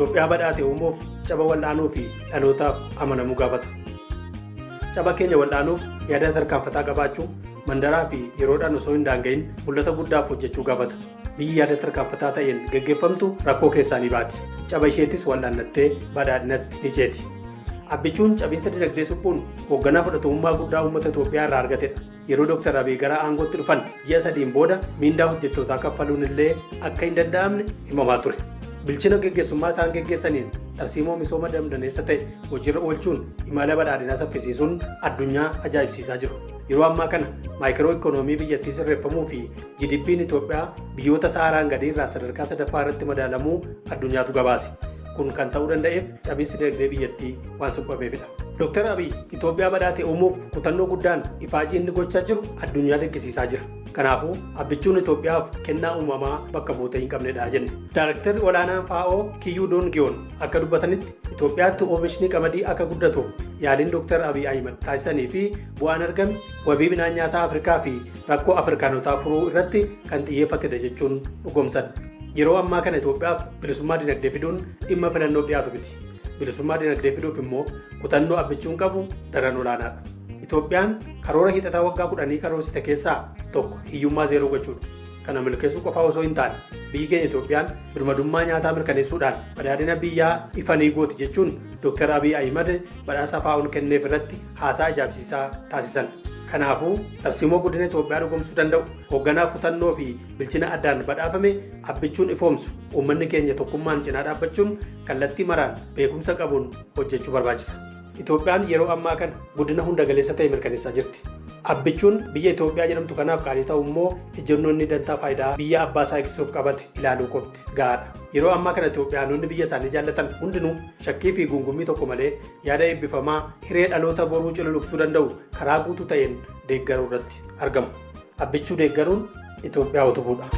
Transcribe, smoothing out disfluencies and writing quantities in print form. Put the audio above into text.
Itoophiyaa badhaate uumuuf caba wal'aanuu fi dhalootaaf amanamuu gaafata. Caba keenya wal'aanuuf yaada tarkaanfataa qabaachuu, mandaraa fi yeroodhaan osoo hin daanga'in mul'ata guddaaf hojjechuu gaafata. Biyyi yaada tarkaanfataa ta'een geggeeffamtu rakkoo keessaa ni baati. Caba isheetis wal'aannattee badhaadhinatti ni ceeti. Abbichuun cabiinsa dinagdee suphuun hoogganaa fudhatamummaa guddaa uummata Itoophiyaa irraa argatedha. Yeroo Dr. Abiy gara aangootti dhufan ji'a 3 booda miindaa hojjettootaa kaffaluun illee akka hin danda'amne himamaa ture. Bilchina geggeessummaa isaan geggeessaniin tarsiimoo misooma damdaneessa ta'e hojiirra oolchuun imala badhaadhinaa saffisiisuun addunyaa ajaa'ibsiisaa jiru. Yeroo ammaa kana maayikiroo ikoonoomii biyyattii sirreeffamuu fi GDP'n Itoophiyaa biyyoota Saharaan gadii irraa sadarkaa 3ffaa irratti madaalamuu addunyaatu gabaase. Kun kan ta'uu danda'eef cabiinsi dinagdee biyyattii waan suphameefidha. Dr. Abiy Itoophiyaa badhaate uumuuf kutannoo guddaan ifaajii inni gochaa jiru addunyaa dinqisiisaa jira. Kanaafuu abbichuun Itoophiyaaf kennaa uumamaa bakka buutee hin qabnedha jenne. Daarektarri olaanaan FAO Kiyyuu Doongiyoon akka dubbatanitti Itoophiyaatti oomishni qamadii akka guddatuuf yaaliin Dr. Abiy Ahimad taasisanii fi bu'aan argame wabii midhaan nyaataa Afrikaa fi rakkoo Afrikaanotaa furuu irratti kan xiyyeeffatedha jechuun dhugoomsan. Yeroo ammaa kana Itoophiyaaf bilisummaa dinagdee fiduun dhimma filannoo dhiyaatu miti. Bilisummaa dinagdee fiduuf immoo kutannoo abbichuun qabu daran olaanaadha. Itoophiyaan karoora hiixataa waggaa 10 karoorsite keessaa tokko hiyyummaa zeeroo gochuudha. Kana milkeessuu qofaa osoo hin taane biyyi keenya Itoophiyaan birmadummaa nyaataa mirkaneessuudhaan badhaadhina biyyaa ifanii gooti jechuun Dr. Abiy Ahimad badhaasa FAO'n kenneef irratti haasaa ajaa'ibsiisaa taasisan. Kanaafuu tarsiimoo guddina Itoophiyaa dhugoomsuu danda'u hoogganaa kutannoo fi bilchina addaan badhaafame abbichuun ifoomsu uummanni keenya tokkummaan cinaa dhaabbachuun kallattii maraan beekumsa qabuun hojjechuu barbaachisa. Itoophiyaan yeroo ammaa kana guddina hunda galeessa ta'e mirkaneessaa jirti. Abbichuun biyya Itoophiyaa jedhamtu kanaaf qaalii ta'u immoo ejjennoonni dantaa faayidaa biyya abbaa isaa eegsisuuf qabate ilaaluu qofti gahaadha. Yeroo ammaa kana Itoophiyaanonni biyya isaanii jaallatan hundinuu shakkii fi gungummii tokko malee yaada eebbifamaa hiree dhaloota boruu cululuqsuu danda'u karaa guutuu ta'een deeggaruu irratti argamu. Abbichuu deeggaruun Itoophiyaa utubuudha.